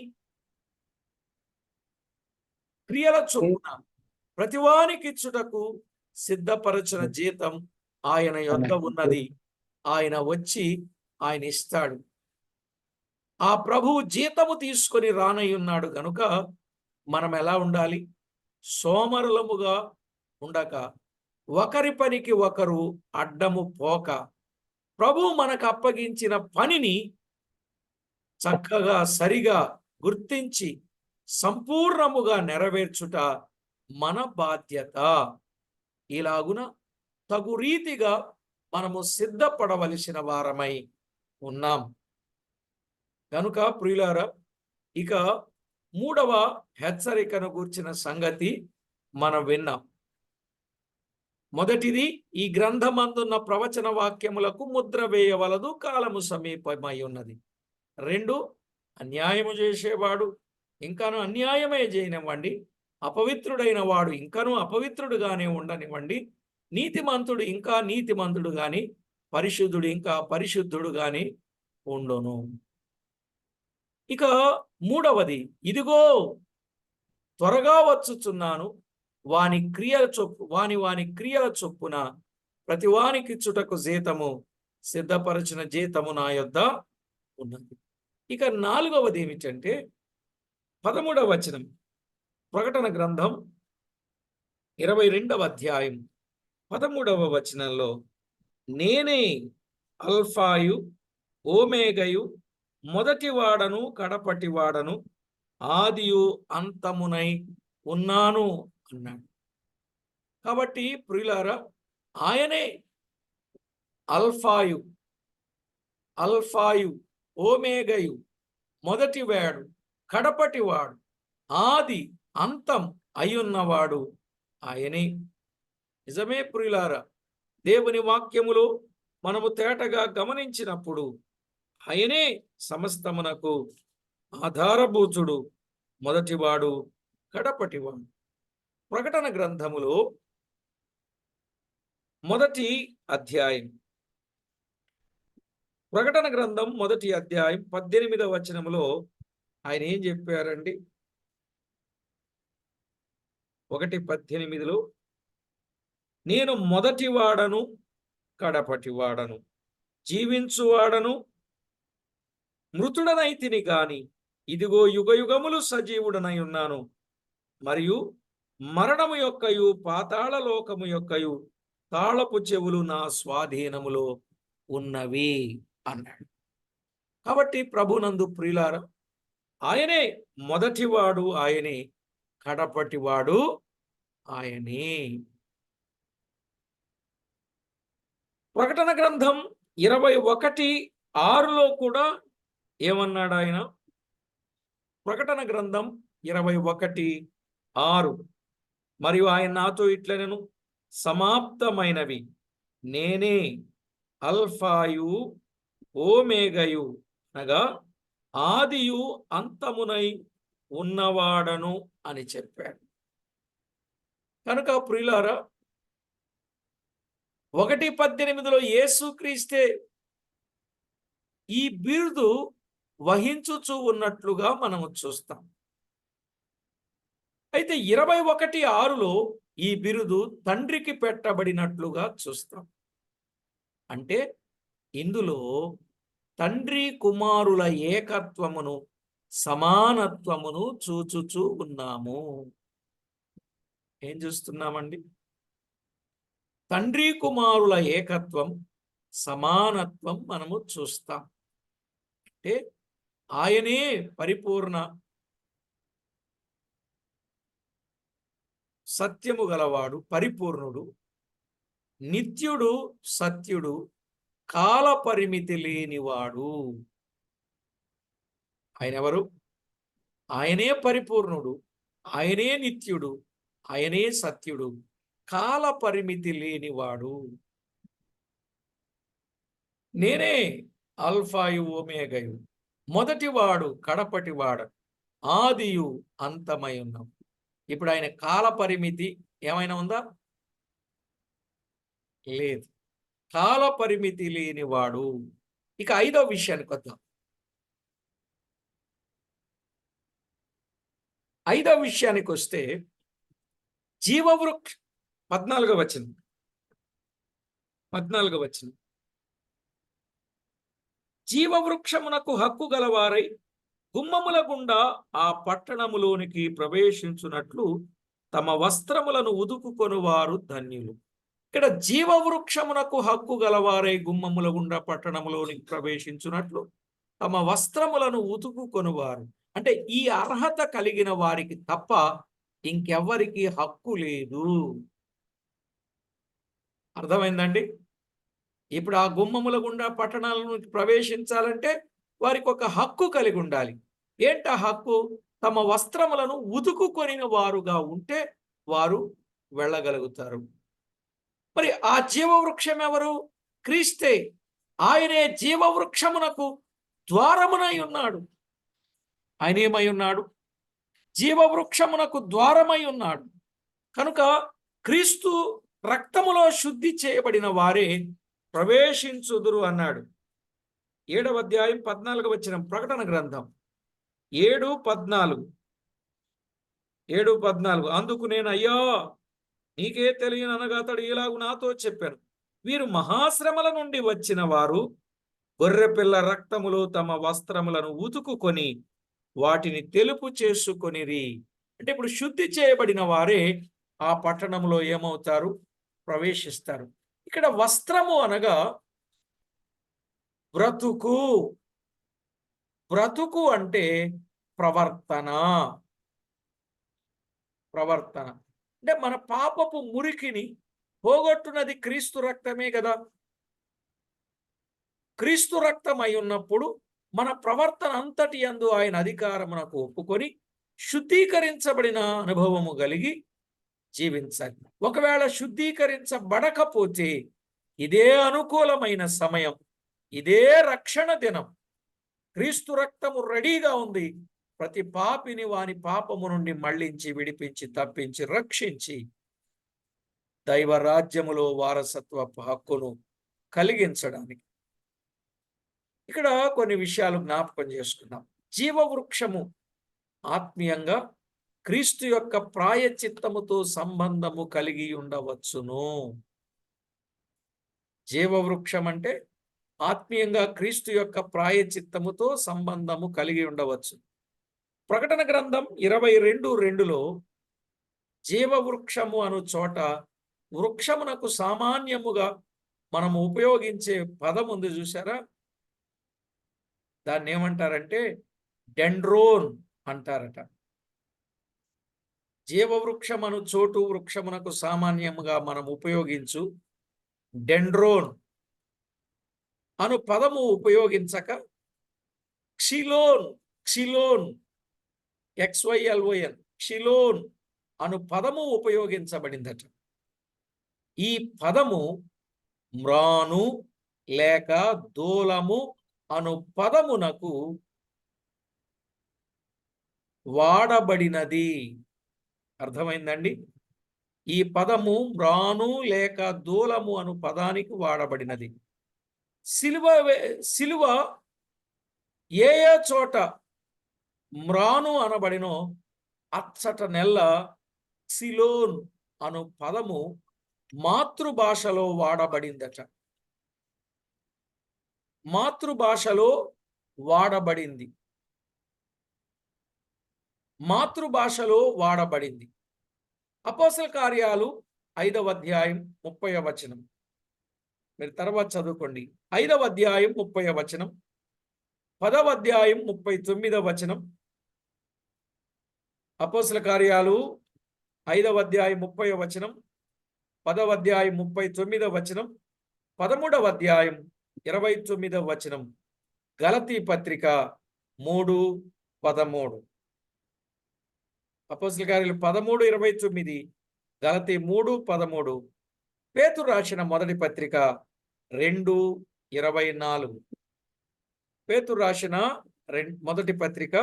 క్రియల చొప్పున ప్రతివానికిచ్చుటకు సిద్ధపరచిన జీతం ఆయన యొద్ద ఉన్నది. ఆయన వచ్చి ఆయన ఇస్తాడు. ఆ ప్రభువు జీతము తీసుకొని రానయ్యున్నాడు గనుక మనం ఎలా ఉండాలి? సోమరులముగా ఉండక, ఒకరి పనికి ఒకరు అడ్డము పోక, ప్రభువు మనకు అప్పగించిన పనిని చక్కగా సరిగా గుర్తించి సంపూర్ణముగా నెరవేర్చుట మన బాధ్యత. ఇలాగున తగు రీతిగా మనము సిద్ధపడవలసిన వారమై ఉన్నాం. కనుక ప్రియులారా, ఇక 3వ హెచ్చరికను గూర్చిన సంగతి మనం విన్నాం. మొదటిది, ఈ గ్రంథమందున్న ప్రవచన వాక్యములకు ముద్ర వేయవలదు, కాలము సమీపమై ఉన్నది. 2, అన్యాయము చేసేవాడు ఇంకాను అన్యాయమే చేయనివ్వండి, అపవిత్రుడైన వాడు ఇంకనూ అపవిత్రుడుగానే ఉండనివ్వండి, నీతిమంతుడు ఇంకా నీతిమంతుడు గాని, పరిశుద్ధుడు ఇంకా పరిశుద్ధుడు గాని ఉండును. ఇక 3వది, ఇదిగో త్వరగా వచ్చుచున్నాను, వాని క్రియల చొప్పున ప్రతివానికి చుటకు జీతము సిద్ధపరచిన జీతము నా యొద్ద ఉన్నది. ఇక 4వది ఏమిటంటే 13వ వచనం, ప్రకటన గ్రంథం 22వ అధ్యాయం 13వ వచనంలో, నేనే అల్ఫాయు ఓమేగయు, మొదటివాడను కడపటివాడను, ఆదియు అంతమునై ఉన్నాను అన్నాడు. కాబట్టి ప్రియులారా, ఆయనే అల్ఫాయు ఓమేగయు, మొదటివాడు కడపటివాడు, ఆది అంతం అయ్యున్నవాడు ఆయనే. నిజమే ప్రియులారా, దేవుని వాక్యములో మనము తేటగా గమనించినప్పుడు ఆయనే సమస్తమునకు ఆధారభూతుడు, మొదటివాడు కడపటివాడు. ప్రకటన గ్రంథములో ప్రకటన గ్రంథం 1వ అధ్యాయం 18వ వచనములో ఆయన ఏం చెప్పారండి? 1:18లో, నేను మొదటివాడను కడపటివాడను, జీవించువాడను మృతుడనైతిని గాని, ఇదిగో యుగయుగములు సజీవుడనై ఉన్నాను, మరియు మరణము యొక్కయు పాతాళ లోకము యొక్కయు తాళపు చెవులు నా స్వాధీనములో ఉన్నవి అన్నాడు. కాబట్టి ప్రభునందు ప్రియులారా, ఆయనే మొదటివాడు, ఆయనే కడపటివాడు, ఆయనే. ప్రకటన గ్రంథం 21:6లో కూడా ఏమన్నాడు ఆయన? ప్రకటన గ్రంథం 21:6, మరియు ఆయన నాతో ఇట్లనెను, సమాప్తమైనవి, నేనే అల్ఫాయు ఓమేగయు, అనగా ఆదియు అంతమునై ఉన్నవాడను అని చెప్పాడు. కనుక ప్రియులారా, 1:18లో యేసుక్రీస్తే ఈ బిరుదు వహించుచూ ఉన్నట్లుగా మనము చూస్తాం. అయితే 21:6లో ఈ బిరుదు తండ్రికి పెట్టబడినట్లుగా చూస్తాం. అంటే ఇందులో తండ్రి కుమారుల ఏకత్వమును, సమానత్వమును చూచుచూ ఉన్నాము. ఏం చూస్తున్నామండి? తండ్రి కుమారుల ఏకత్వం, సమానత్వం మనము చూస్తాం. అంటే ఆయనే పరిపూర్ణ సత్యము గలవాడు, పరిపూర్ణుడు, నిత్యుడు, సత్యుడు, కాల పరిమితి లేనివాడు. ఆయన ఎవరు? ఆయనే పరిపూర్ణుడు, ఆయనే నిత్యుడు, ఆయనే సత్యుడు, కాల పరిమితి లేనివాడు. నేనే అల్ఫాయు ఓమేగయు, మొదటివాడు కడపటివాడు, ఆదియు అంతమై ఉన్నాం. ఇప్పుడు ఆయన కాల పరిమితి ఏమైనా ఉందా? లేదు. కాల పరిమితి లేనివాడు. ఇక 5వ విషయానికి వద్దాం. 5వ విషయానికి వస్తే, జీవవృక్ష 14వ వచనం, జీవవృక్షమునకు హక్కు గలవారై గుమ్మముల గుండా ఆ పట్టణములోనికి ప్రవేశించున్నట్లు తమ వస్త్రములను ఉదుకుకొనువారు ధన్యులు. ఇక్కడ జీవవృక్షమునకు హక్కు గలవారై గుమ్మముల గుండా పట్టణములోనికి ప్రవేశించున్నట్లు తమ వస్త్రములను ఉతుకుకొనువారు. అంటే ఈ అర్హత కలిగిన వారికి తప్ప ఇంకెవ్వరికి హక్కు లేదు. అర్థమైందండి? ఇప్పుడు ఆ గుమ్మముల గుండా పట్టణాలను ప్రవేశించాలంటే వారికి ఒక హక్కు కలిగి ఉండాలి. ఏంటా హక్కు? తమ వస్త్రములను ఉతుకుకొనిన వారుగా ఉంటే వారు వెళ్ళగలుగుతారు. మరి ఆ జీవవృక్షం ఎవరు? క్రీస్తే. ఆయనే జీవవృక్షమునకు ద్వారమునై ఉన్నాడు. ఆయన ఏమై ఉన్నాడు? జీవవృక్షమునకు ద్వారమై ఉన్నాడు. కనుక క్రీస్తు రక్తములో శుద్ధి చేయబడిన వారే ప్రవేశించుదురు అన్నాడు. 7వ అధ్యాయం 14వ వచనం, ప్రకటన గ్రంథం 7:14. అందుకు నేను, అయ్యా నీకే తెలియను అనగా అతడు ఇలాగు నాతో చెప్పాను, వీరు మహాశ్రమల నుండి వచ్చిన వారు గొర్రెపిల్ల రక్తములో తమ వస్త్రములను ఉతుకుకొని వాటిని తెలుపు చేసుకొనిరి. అంటే ఇప్పుడు శుద్ధి చేయబడిన వారే ఆ పట్టణంలో ఏమవుతారు? ప్రవేశిస్తారు. ఇక్కడ వస్త్రము అనగా బ్రతుకు. బ్రతుకు అంటే ప్రవర్తన. అంటే మన పాపపు మురికిని పోగొట్టున్నది క్రీస్తు రక్తమే కదా. క్రీస్తు రక్తం అయి ఉన్నప్పుడు మన ప్రవర్తన అంతటి యందు ఆయన అధికారమునకు ఒప్పుకొని శుద్ధీకరించబడిన అనుభవము కలిగి జీవించాలి. ఒకవేళ శుద్ధీకరించబడకపోతే ఇదే అనుకూలమైన సమయం, ఇదే రక్షణ దినం. క్రీస్తు రక్తము రెడీగా ఉంది. ప్రతి పాపిని వాని పాపము నుండి మళ్లించి, విడిపించి, తప్పించి, రక్షించి దైవ రాజ్యములో వారసత్వపు హక్కును కలిగించడానికి. ఇక్కడ కొన్ని విషయాలు జ్ఞాపకం చేసుకున్నాం. జీవవృక్షము ఆత్మీయంగా క్రీస్తు యొక్క ప్రాయచిత్తముతో సంబంధము కలిగి ఉండవచ్చును. జీవవృక్షం అంటే ఆత్మీయంగా క్రీస్తు యొక్క ప్రాయచిత్తముతో సంబంధము కలిగి ఉండవచ్చు. ప్రకటన గ్రంథం 22:2లో జీవవృక్షము అను చోట వృక్షమునకు సామాన్యముగా మనము ఉపయోగించే పదం ఉంది చూసారా? దాన్ని ఏమంటారంటే డెండ్రోన్ అంటారట. జీవవృక్షమను చోటు వృక్షమునకు సామాన్యముగా మనం ఉపయోగించు డెండ్రోన్ అను పదము ఉపయోగించక క్షిలోన్ XYLON క్షిలోన్ అను పదము ఉపయోగించబడిందట. ఈ పదము మ్రాను లేక దూలము అను పదమునకు వాడబడినది. అర్థమైందండి? ఈ పదము మ్రాను లేక దూలము అను పదానికి వాడబడినది. సిలువ ఏ చోట మ్రాను అనబడినో అచ్చట నెల్ల సిలోన్ అను పదము మాతృభాషలో వాడబడిందట. మాతృభాషలో వాడబడింది. అపోస్తల కార్యాలు 5వ అధ్యాయం 30వ వచనం. మీరు తర్వాత చదువుకోండి. 5వ అధ్యాయం 30వ వచనం, 10వ అధ్యాయం 39వ వచనం. అపోస్తల కార్యాలు 5వ అధ్యాయం 30వ వచనం, 10వ అధ్యాయం 39వ వచనం, 13వ అధ్యాయం 29వ వచనం. గలతీ పత్రిక 3:13. అపోస్తల కార్యాలు 13:29, గలతీ 3:13. పేతురు రాసిన మొదటి పత్రిక 2:24. పేతురు రాసిన మొదటి పత్రిక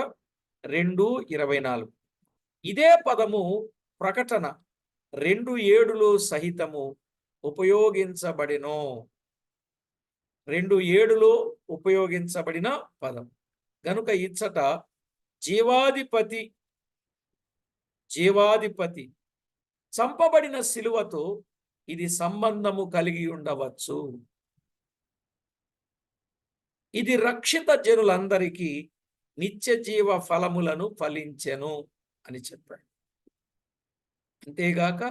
2:24. ఇదే పదము ప్రకటన 2:7లో సహితము ఉపయోగించబడినో. 2:7లో ఉపయోగించబడిన పదం గనుక ఇచ్చట జీవాధిపతి చంపబడిన సిలువతో ఇది సంబంధము కలిగి ఉండవచ్చు. ఇది రక్షిత జనులందరికీ నిత్య జీవ ఫలములను ఫలించెను అని చెప్పాడు. అంతేగాక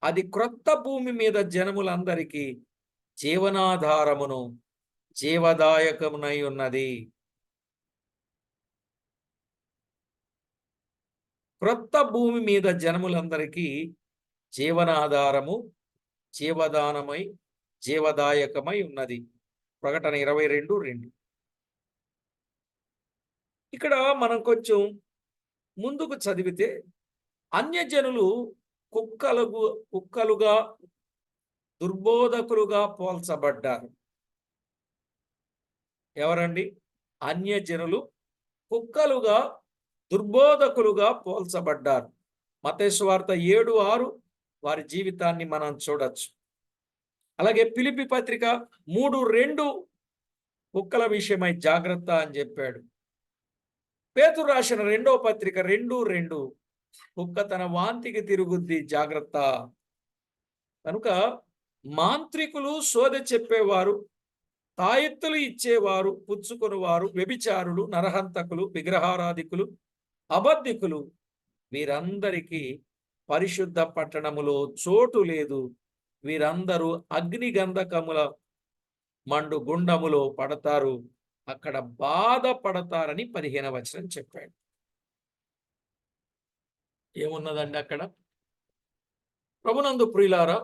అది క్రొత్త భూమి మీద జనములందరికీ జీవనాధారమును జీవదాయకమునై ఉన్నది. క్రొత్త భూమి మీద జనములందరికీ జీవనాధారము జీవదాయకమై ఉన్నది. ప్రకటన 22:2. ఇక్కడ మనం కొంచెం ముందుకు చదివితే అన్యజనులు కుక్కలుగా దుర్బోధకులుగా పోల్చబడ్డారు. ఎవరండి? అన్యజనులు కుక్కలుగా దుర్బోధకులుగా పోల్చబడ్డారు. మత్తయి సువార్త 7:6 వారి జీవితాన్ని మనం చూడొచ్చు. అలాగే ఫిలిప్పీ పత్రిక 3:2 కుక్కల విషయమై జాగ్రత్త అని చెప్పాడు. పేతురు రాసిన 2వ పత్రిక 2:2 కుక్క తన వాంతికి తిరుగుద్ది, జాగ్రత్త. కనుక మాంత్రికులు, సోదె చెప్పేవారు, తాయెత్తులు ఇచ్చేవారు, పుచ్చుకొనివారు, వ్యభిచారులు, నరహంతకులు, విగ్రహారాధికులు, అబద్ధికులు వీరందరికీ పరిశుద్ధ పట్టణములో చోటు లేదు. వీరందరూ అగ్నిగంధకముల మండు గుండములో పడతారు, అక్కడ బాధపడతారని 15వ వచనం చెప్పాడు. ఏమున్నదండి అక్కడ? ప్రభునందు ప్రియులారా,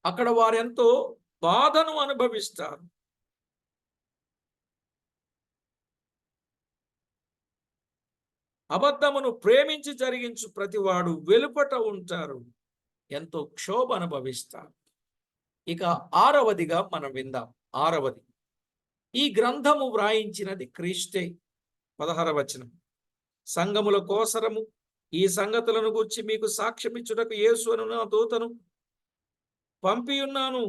అక్కడ వారెంతో బాధను అనుభవిస్తారు. అబద్ధమును ప్రేమించి జరిగించు ప్రతివాడు వెలుపట ఉంటారు, ఎంతో క్షోభ అనుభవిస్తారు. ఇక 6వదిగా మనం విందాం. 6వది, ఈ గ్రంథము వ్రాయించినది క్రీస్తే. 16వ వచనం, సంఘముల కోసరము ఈ సంగతులను గూర్చి మీకు సాక్ష్యమిచ్చుటకు యేసు అను నా దూతను పంపియున్నాను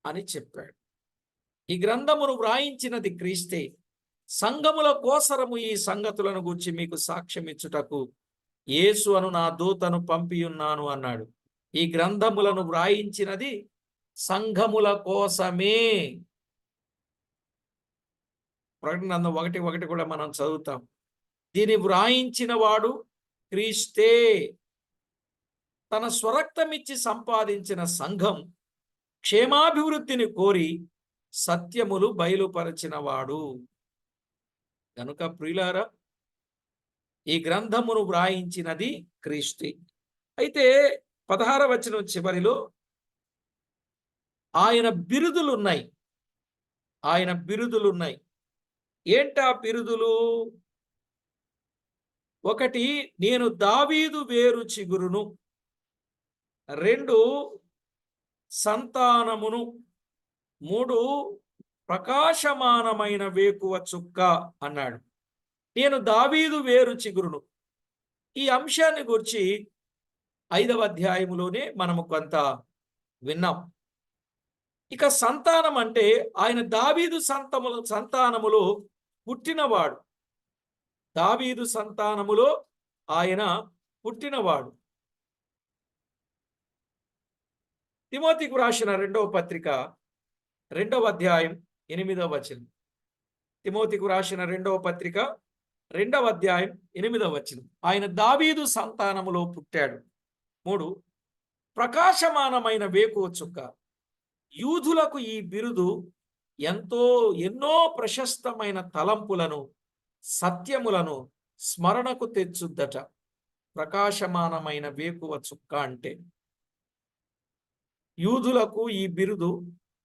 అని చెప్పాడు. ఈ గ్రంథమును వ్రాయించినది క్రీస్తే, సంఘముల కోసరము ఈ సంగతులను గూర్చి మీకు సాక్ష్యమిచ్చుటకు యేసు అను నా దూతను పంపియున్నాను అన్నాడు. ఈ గ్రంథములను వ్రాయించినది సంఘముల కోసమే. ప్రకటన 1:1 కూడా మనం చదువుతాం. దీని వ్రాయించిన వాడు క్రీస్తే, తన స్వరక్తమిచ్చి సంపాదించిన సంఘం క్షేమాభివృద్ధిని కోరి సత్యములు బయలుపరచిన వాడు. కనుక ప్రియులారా, ఈ గ్రంథమును వ్రాయించినది క్రీస్తే. అయితే 16వ వచనం చివరిలో ఆయన బిరుదులున్నాయి. ఏంటా బిరుదులు? 1, నేను దావీదు వేరు చిగురును. 2, సంతానమును. 3, ప్రకాశమానమైన వేకువ చుక్క అన్నాడు. నేను దావీదు వేరు చిగురును. ఈ అంశాన్ని గురించి 5వ అధ్యాయములోనే మనము కొంత విన్నాం. ఇక సంతానం అంటే ఆయన దావీదు సంతానములో పుట్టినవాడు. దావీదు సంతానములో ఆయన పుట్టినవాడు. తిమోతికి రాసిన 2వ పత్రిక 2వ అధ్యాయం 8వ వచనం. తిమోతికి రాసిన 2వ పత్రిక 2వ అధ్యాయం 8వ వచనం. ఆయన దావీదు సంతానములో పుట్టాడు. 3, ప్రకాశమానమైన వేకువ చుక్క. యూదులకు ఈ బిరుదు ఎన్నో ప్రశస్తమైన తలంపులను, సత్యములను స్మరణకు తెచ్చుద్దట. ప్రకాశమానమైన వేకువ చుక్క అంటే యూదులకు ఈ బిరుదు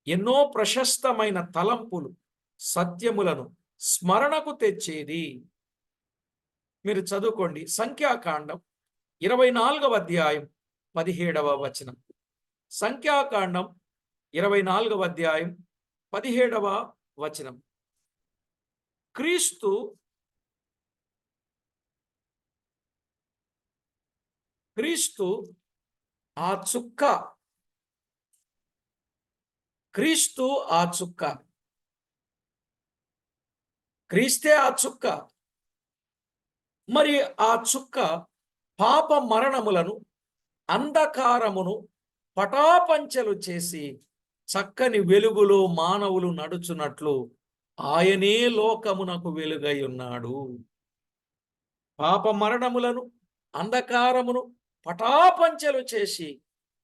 ఎన్నో ప్రశస్తమైన తలంపులు, సత్యములను స్మరణకు తెచ్చేది. మీరు చదువుకోండి, సంఖ్యాకాండం 24వ అధ్యాయం 17వ వచనం. సంఖ్యాకాండం 24వ అధ్యాయం 17వ వచనం. క్రీస్తు ఆ చుక్క. క్రీస్తే ఆ చుక్క. మరి ఆ చుక్క పాప మరణములను, అంధకారమును పటాపంచలు చేసి చక్కని వెలుగులో మానవులు నడుచున్నట్లు ఆయనే లోకమునకు వెలుగై ఉన్నాడు. పాప మరణములను, అంధకారమును పటాపంచలు చేసి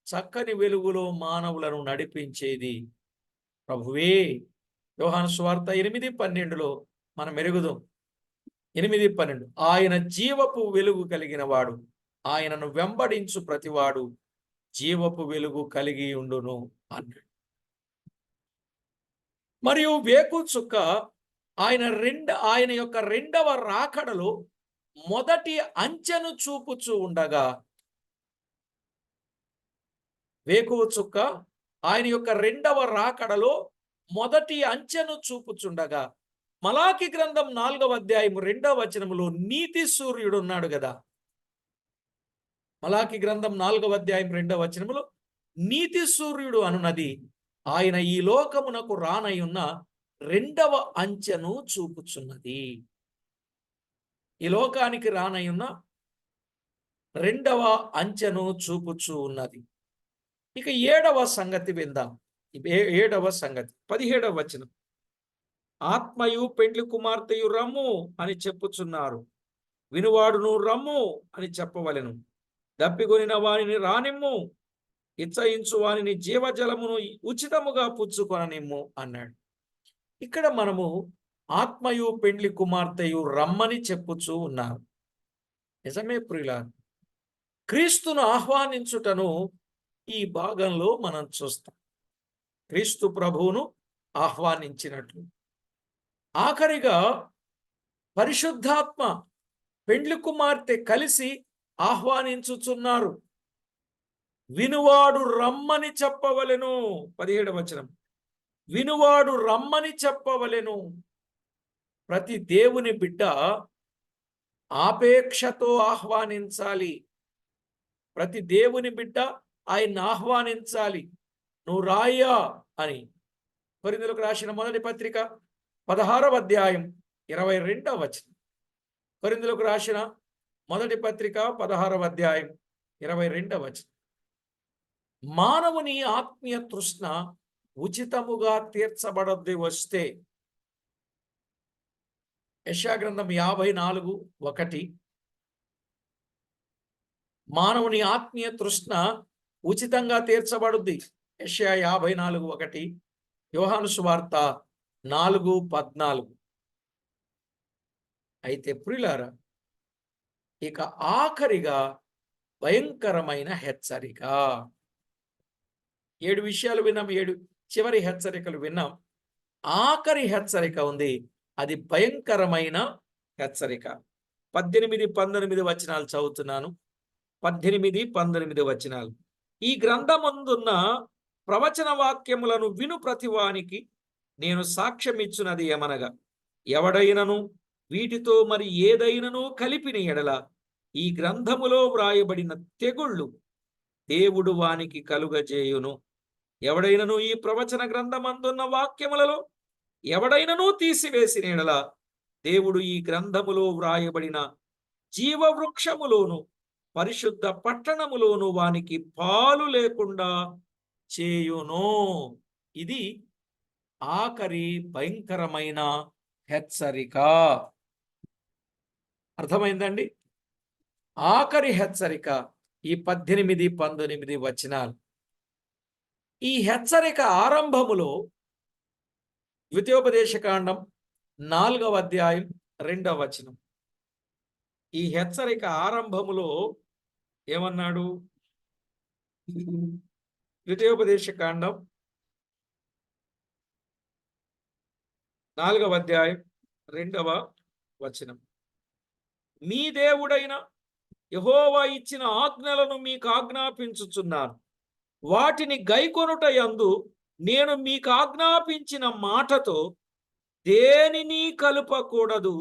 చక్కని వెలుగులో మానవులను నడిపించేది ప్రభువే. యోహాను సువార్త 8:12లో మనం ఎరుగుదాం. 8:12 ఆయన జీవపు వెలుగు కలిగిన వాడు, ఆయనను వెంబడించు ప్రతివాడు జీవపు వెలుగు కలిగి ఉండును అన్నాడు. మరియు వేకు చుక్క ఆయన యొక్క రెండవ రాకడలో మొదటి అంచెను చూపుచూ ఉండగా, వేకువ చుక్క ఆయన యొక్క రెండవ రాకడలో మొదటి అంచెను చూపుచుండగా, మలాకి గ్రంథం 4వ అధ్యాయం 2వ వచనములో నీతి సూర్యుడు ఉన్నాడు కదా. మలాకి గ్రంథం 4వ అధ్యాయం 2వ వచనములో నీతి సూర్యుడు అనున్నది ఆయన ఈ లోకమునకు రానయ్యున్న రెండవ అంచెను చూపుచున్నది. ఈ లోకానికి రానయ్యున్న రెండవ అంచెను చూపుచూ ఉన్నది. ఇక 7వ సంగతి విందాం. 7వ సంగతి 17వ వచనం, ఆత్మయు పెండ్లి కుమార్తెయు రమ్ము అని చెప్పుచున్నారు, వినువాడును రమ్ము అని చెప్పవలెను. దప్పికొనిన వానిని రానిమ్ము, ఇచ్చయించు వానిని జీవజలమును ఉచితముగా పుచ్చుకొననిమ్ము అన్నాడు. ఇక్కడ మనము ఆత్మయు పెండ్లి కుమార్తెయు రమ్మని చెప్పుచూ ఉన్నారు. నిజమే ప్రియులారా, క్రీస్తును ఆహ్వానించుటను ఈ భాగంలో మనం చూస్తాం. క్రీస్తు ప్రభువును ఆహ్వానించినట్లు ఆఖరిగా పరిశుద్ధాత్మ పెండ్లి కుమార్తె కలిసి ఆహ్వానించుచున్నారు. వినువాడు రమ్మని చెప్పవలెను. 17వ వచనం, వినువాడు రమ్మని చెప్పవలెను. ప్రతి దేవుని బిడ్డ ఆపేక్షతో ఆహ్వానించాలి. ప్రతి దేవుని బిడ్డ ఆయన్ని ఆహ్వానించాలి. నువ్వు రాయ్యా అని. కొరింథీయులకు రాసిన మొదటి పత్రిక 16వ అధ్యాయం 22వ వచనం. కొరింథీయులకు రాసిన మొదటి పత్రిక 16వ అధ్యాయం 22వ వచనం. మానవుని ఆత్మీయ తృష్ణ ఉచితముగా తీర్చబడద్ది వస్తే, యెషయా గ్రంథం 54:1, మానవుని ఆత్మీయ తృష్ణ ఉచితంగా తీర్చబడుద్ది. యెషయా 54:1, యోహాను సువార్త 4:14. అయితే ప్రియులారా, ఇక ఆఖరిగా భయంకరమైన హెచ్చరిక. 7 విషయాలు విన్నాం, 7 చివరి హెచ్చరికలు విన్నాం. ఆఖరి హెచ్చరిక ఉంది, అది భయంకరమైన హెచ్చరిక. 18, 19 వచనాలు చదువుతున్నాను. 18, 19 వచనాలు. ఈ గ్రంథమందున్న ప్రవచన వాక్యములను విను ప్రతివానికి నేను సాక్ష్యమిచ్చున్నది ఏమనగా, ఎవడైనను వీటితో మరి ఏదైనను కలిపిన ఎడల ఈ గ్రంథములో వ్రాయబడిన తెగుళ్ళు దేవుడు వానికి కలుగజేయును. ఎవడైనను ఈ ప్రవచన గ్రంథమందున్న వాక్యములలో ఎవడైనను తీసివేసిన ఎడల దేవుడు ఈ గ్రంథములో వ్రాయబడిన జీవవృక్షములోను పరిశుద్ధ పట్టణములోను వానికి పాలు లేకుండా చేయును. ఇది ఆఖరి భయంకరమైన హెచ్చరిక. అర్థమైందండి? ఆఖరి హెచ్చరిక ఈ 18, 19 వచనాలు. ఈ హెచ్చరిక ఆరంభములో ద్వితీయోపదేశకాండం 4వ అధ్యాయం 2వ వచనం. ఈ హెచ్చరిక ఆరంభములో ఏమన్నాడు? ద్వితీయోపదేశకాండం 4వ అధ్యాయం 2వ వచనం. మీ దేవుడైన యెహోవా ఇచ్చిన ఆజ్ఞలను మీకు ఆజ్ఞాపించుచున్నాను, వాటిని గైకొనుట యందు నేను మీకు ఆజ్ఞాపించిన మాటతో దేనిని కలుపకూడదు,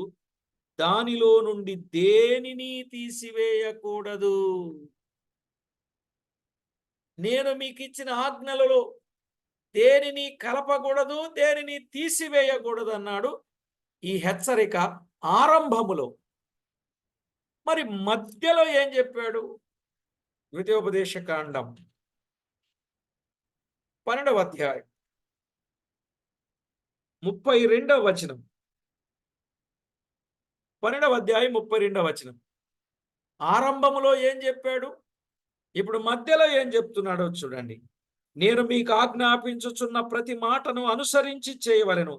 దానిలో నుండి దేనిని తీసివేయకూడదు. నేను మీకు ఇచ్చిన ఆజ్ఞలలో దేనిని కలపకూడదు, దేనిని తీసివేయకూడదు అన్నాడు ఈ హెచ్చరిక ఆరంభములో. మరి మధ్యలో ఏం చెప్పాడు? ద్వితీయోపదేశకాండం 12వ అధ్యాయం 32వ వచనం. 12వ అధ్యాయం 32వ వచనం. ఆరంభములో ఏం చెప్పాడు, ఇప్పుడు మధ్యలో ఏం చెప్తున్నాడో చూడండి. నేను మీకు ఆజ్ఞాపించుచున్న ప్రతి మాటను అనుసరించి చేయవలెను,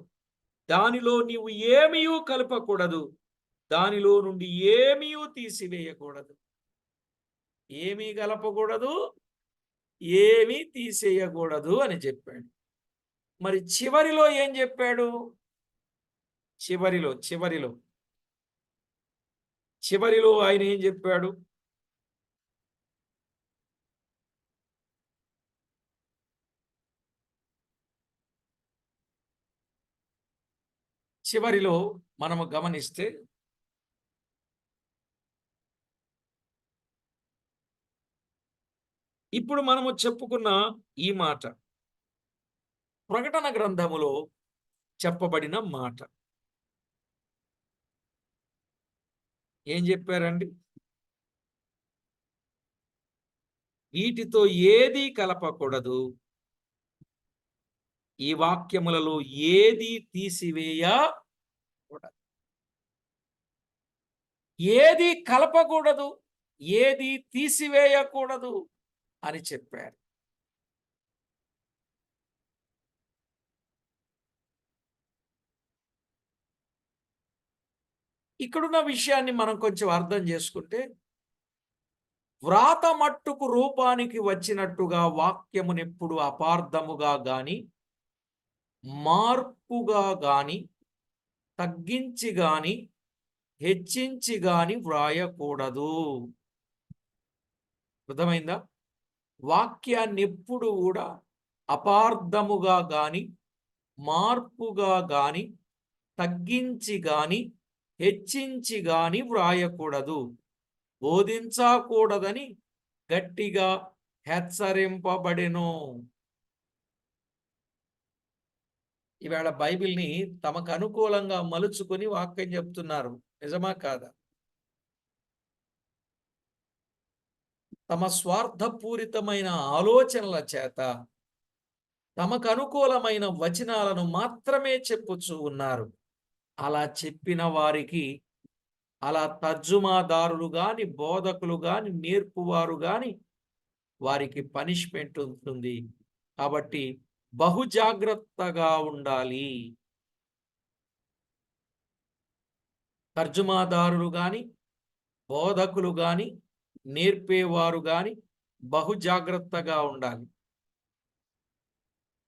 దానిలో నీవు ఏమీ కలపకూడదు, దానిలో నుండి ఏమీ తీసివేయకూడదు. ఏమీ కలపకూడదు, ఏమీ తీసేయకూడదు అని చెప్పాడు. మరి చివరిలో ఏం చెప్పాడు? చివరిలో చివరిలో చివరిలో ఆయన ఏం చెప్పాడు? చివరిలో మనము గమనిస్తే ఇప్పుడు మనము చెప్పుకున్న ఈ మాట ప్రకటన గ్రంథములో చెప్పబడిన మాట. ఏం చెప్పారండి? వీటితో ఏది కలపకూడదు, ఈ వాక్యములలో ఏది తీసివేయకూడదు. ఏది కలపకూడదు, ఏది తీసివేయకూడదు అని చెప్పారు. ఇక్కడున్న విషయాన్ని మనం కొంచెం అర్థం చేసుకుంటే, వ్రాత మట్టుకు రూపానికి వచ్చినట్టుగా వాక్యమునెప్పుడు అపార్థముగా గాని, మార్పుగా గాని, తగ్గించి గాని, హెచ్చించి గాని వ్రాయకూడదు. అర్థమైందా? వాక్యాన్ని ఎప్పుడు కూడా అపార్థముగా గాని, మార్పుగా గాని, తగ్గించి గాని, హెచ్చించి గాని వ్రాయకూడదు. బోధించకూడదని గట్టిగా హెచ్చరింపబడెను. ఈవేళ బైబిల్ని తమకు అనుకూలంగా మలుచుకొని వాక్యం చెప్తున్నారు. నిజమా కాదా? తమ స్వార్థపూరితమైన ఆలోచనల చేత తమకు అనుకూలమైన వచనాలను మాత్రమే చెప్పుచూ ఉన్నారు. అలా చెప్పిన వారికి, అలా తర్జుమాదారులు గాని, బోధకులు గాని, నేర్పువారు గాని వారికి పనిష్మెంట్ ఉంటుంది. కాబట్టి బహు జాగ్రత్తగా ఉండాలి. తర్జుమాదారులు గాని, బోధకులు గాని, నేర్పేవారు గాని బహు జాగ్రత్తగా ఉండాలి.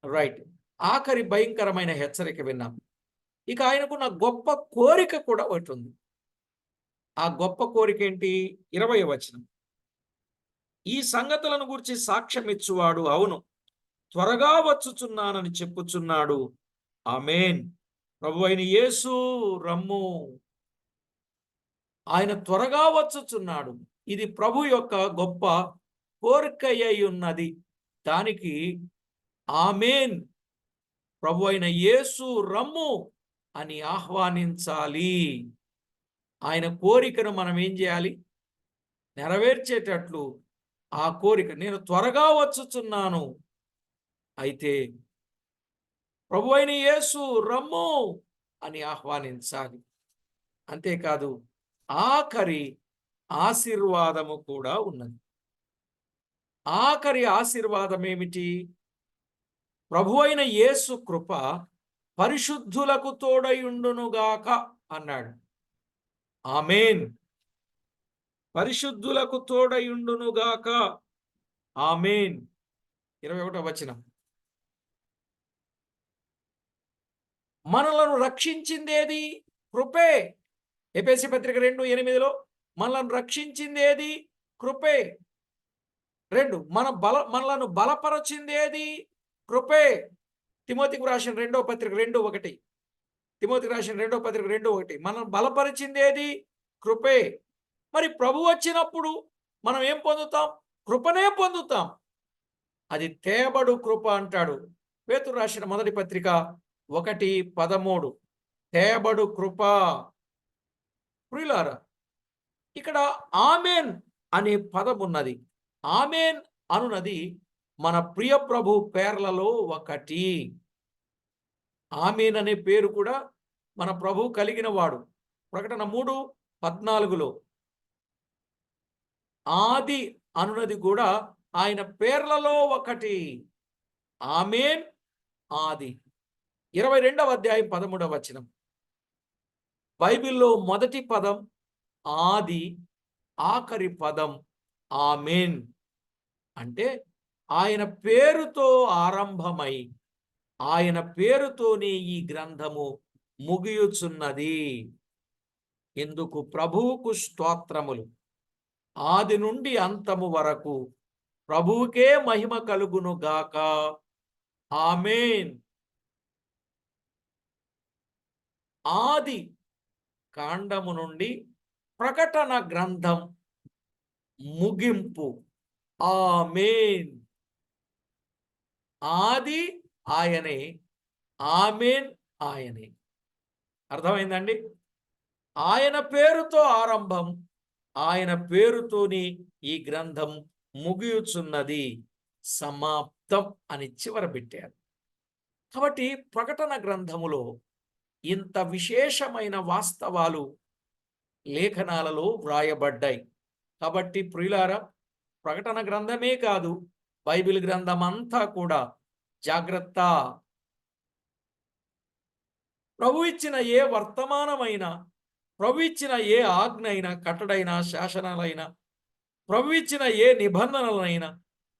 రైట్. ఆఖరి భయంకరమైన హెచ్చరిక విన్నాం. ఇక ఆయనకున్న గొప్ప కోరిక కూడా ఒకటి ఉంది. ఆ గొప్ప కోరిక ఏంటి? 20వ వచనం. ఈ సంగతులను గురించి సాక్ష్యం ఇచ్చువాడు అవును, త్వరగా వచ్చుచున్నానని చెప్పుచున్నాడు. ఆమేన్. ప్రభువైన యేసు రమ్ము. ఆయన త్వరగా వచ్చుచున్నాడు. ఇది ప్రభు యొక్క గొప్ప కోరిక అయి ఉన్నది. దానికి ఆమేన్, ప్రభువైన యేసు రమ్ము అని ఆహ్వానించాలి. ఆయన కోరికను మనం ఏం చేయాలి? నెరవేర్చేటట్లు ఆ కోరిక, నేను త్వరగా వచ్చుచున్నాను, అయితే ప్రభువైన యేసు రమ్ము అని ఆహ్వానించాలి. అంతేకాదు ఆఖరి ఆశీర్వాదము కూడా ఉన్నది. ఆఖరి ఆశీర్వాదం ఏమిటి? ప్రభువైన యేసు కృప పరిశుద్ధులకు తోడయుండునుగాక అన్నాడు. ఆమేన్. పరిశుద్ధులకు తోడయుండునుగాక. ఆమేన్. 21వ వచనం. మనలను రక్షించిందేది? కృపే. ఎఫెసీ పత్రిక 2:8లో మనలను రక్షించిందేది? కృపే. 2 మనలను బలపరచిందేది? కృపే. తిమోతికి రాసిన 2వ పత్రిక 2:1. తిమోతికి రాసిన 2వ పత్రిక 2:1. మనల్ని బలపరిచిందేది? కృపే. మరి ప్రభు వచ్చినప్పుడు మనం ఏం పొందుతాం? కృపనే పొందుతాం. అది తేబడు కృప అంటాడు. పేతురు రాసిన మొదటి పత్రిక 1:13. తేబడు కృప. ప్రియులారా, ఇక్కడ ఆమేన్ అనే పదం ఉన్నది. ఆమేన్ అనున్నది మన ప్రియ ప్రభు పేర్లలో ఒకటి. ఆమేన్ అనే పేరు కూడా మన ప్రభు కలిగిన వాడు. ప్రకటన 3:14లో ఆది అనున్నది కూడా ఆయన పేర్లలో ఒకటి. ఆమేన్, ఆది. 22వ అధ్యాయం 13వ వచనం. బైబిల్లో మొదటి పదం ఆది, ఆఖరి పదం ఆమేన్. అంటే ఆయన పేరుతో ఆరంభమై ఆయన పేరుతోనే ఈ గ్రంథము ముగియుచున్నది. ఇందుకు ప్రభువుకు స్తోత్రములు. ఆది నుండి అంతము వరకు ప్రభువుకే మహిమ కలుగును గాక. ఆమేన్. ఆది కాండము నుండి ప్రకటన గ్రంథం ముగింపు. ఆమేన్. ఆది ఆయనే, ఆమేన్ ఆయనే. అర్థమైందండి? ఆయన పేరుతో ఆరంభం, ఆయన పేరుతోని ఈ గ్రంథం ముగియుచున్నది, సమాప్తం అని చివర పెట్టారు. కాబట్టి ప్రకటన గ్రంథములో ఇంత విశేషమైన వాస్తవాలు లేఖనాలలో వ్రాయబడ్డాయి. కాబట్టి ప్రియులారా, ప్రకటన గ్రంథమే కాదు, బైబిల్ గ్రంథం అంతా కూడా జాగ్రత్త. ప్రభు ఇచ్చిన ఏ వర్తమానమైనా, ప్రభు ఇచ్చిన ఏ ఆజ్ఞ అయినా, కట్టడైనా, శాసనాలైనా, ప్రభు ఇచ్చిన ఏ నిబంధనలైనా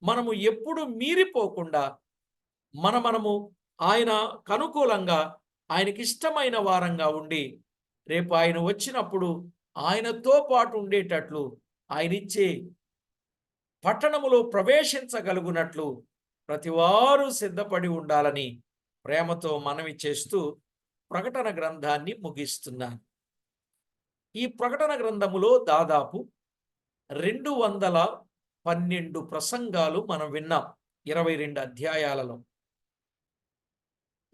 మనము ఎప్పుడు మీరిపోకుండా మనము ఆయనకు అనుకూలంగా, ఆయనకి ఇష్టమైన వారంగా ఉండి రేపు ఆయన వచ్చినప్పుడు ఆయనతో పాటు ఉండేటట్లు, ఆయన ఇచ్చే పట్టణములో ప్రవేశించగలుగునట్లు ప్రతివారు సిద్ధపడి ఉండాలని ప్రేమతో మనవి చేస్తూ ప్రకటన గ్రంథాన్ని ముగిస్తున్నాను. ఈ ప్రకటన గ్రంథములో దాదాపు 212 ప్రసంగాలు మనం విన్నాం 22 అధ్యాయాలలో.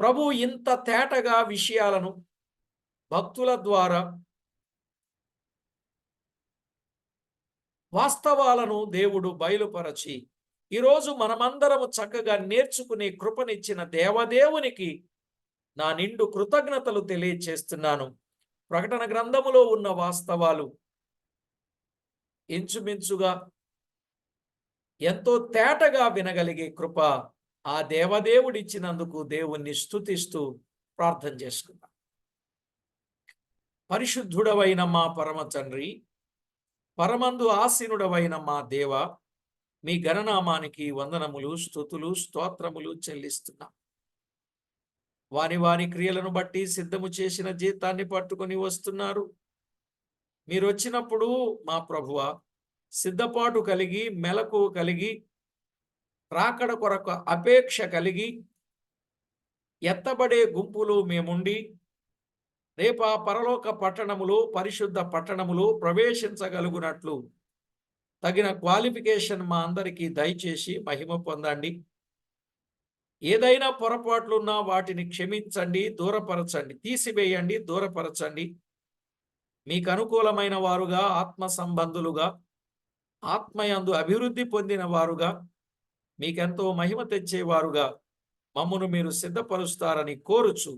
ప్రభు ఇంత తేటగా విషయాలను భక్తుల ద్వారా, వాస్తవాలను దేవుడు బయలుపరచి ఈరోజు మనమందరము చక్కగా నేర్చుకునే కృపనిచ్చిన దేవదేవునికి నా నిండు కృతజ్ఞతలు తెలియచేస్తున్నాను. ప్రకటన గ్రంథములో ఉన్న వాస్తవాలు ఇంచుమించుగా ఎంతో తేటగా వినగలిగే కృప ఆ దేవదేవుడిచ్చినందుకు దేవుణ్ణి స్తుతిస్తూ ప్రార్థన చేసుకుందాం. పరిశుద్ధుడవైన మా పరమ తండ్రి, పరమందు ఆసీనుడవైన మా దేవ, మీ గణనామానికి వందనములు, స్తుతులు, స్తోత్రములు చెల్లిస్తున్నాం. వారి వారి క్రియలను బట్టి సిద్ధము చేసిన జీతాన్ని పట్టుకొని వస్తున్నారు. మీరు వచ్చినప్పుడు మా ప్రభువ సిద్ధపాటు కలిగి, మెలకువ కలిగి, రాకడ కొరకు అపేక్ష కలిగి, ఎత్తబడే గుంపులు మేముండి రేపా పరలోక పట్టణములు, పరిశుద్ధ పట్టణములు ప్రవేశించగలుగునట్లు తగిన క్వాలిఫికేషన్ మా అందరికీ దయచేసి మహిమ పొందండి. ఏదైనా పొరపాట్లున్నా వాటిని క్షమించండి, దూరపరచండి, తీసివేయండి, దూరపరచండి. మీకు అనుకూలమైన వారుగా, ఆత్మ సంబంధులుగా, ఆత్మయందు అభివృద్ధి పొందిన వారుగా, మీకెంతో మహిమ తెచ్చేవారుగా మమ్మను మీరు సిద్ధపరుస్తారని కోరుచు,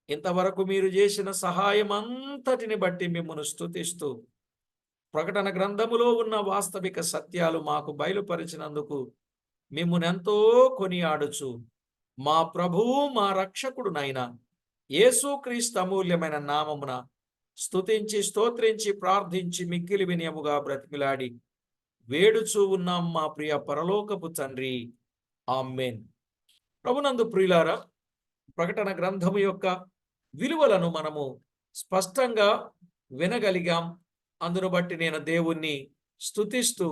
ఇంతవరకు మీరు చేసిన సహాయం అంతటిని బట్టి మిమ్మల్ని స్తుతిస్తూ, ప్రకటన గ్రంథములో ఉన్న వాస్తవిక సత్యాలు మాకు బయలుపరిచినందుకు మిమ్మును ఎంతో కొనియాడుచు, మా ప్రభువు మా రక్షకుడునైన యేసుక్రీస్తు అమూల్యమైన నామమున స్తుతించి, స్తోత్రించి, ప్రార్థించి, మిక్కిలి వినయముగా బ్రతిమిలాడి వేడుచూ ఉన్నాం మా ప్రియ పరలోకపు తండ్రి. ఆమేన్. ప్రభునందు ప్రియులారా, ప్రకటన గ్రంథము యొక్క విలువలను మనము స్పష్టంగా వినగలిగాం. అందును బట్టి నేను దేవుణ్ణి స్తుతిస్తూ,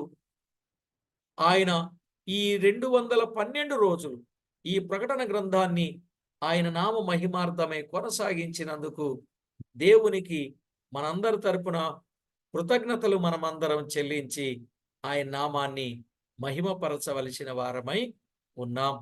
ఆయన ఈ 212 రోజులు ఈ ప్రకటన గ్రంథాన్ని ఆయన నామ మహిమార్థమై కొనసాగించినందుకు దేవునికి మనందరి తరపున కృతజ్ఞతలు మనమందరం చెల్లించి ఆయన నామాన్ని మహిమపరచవలసిన వారమై ఉన్నాం.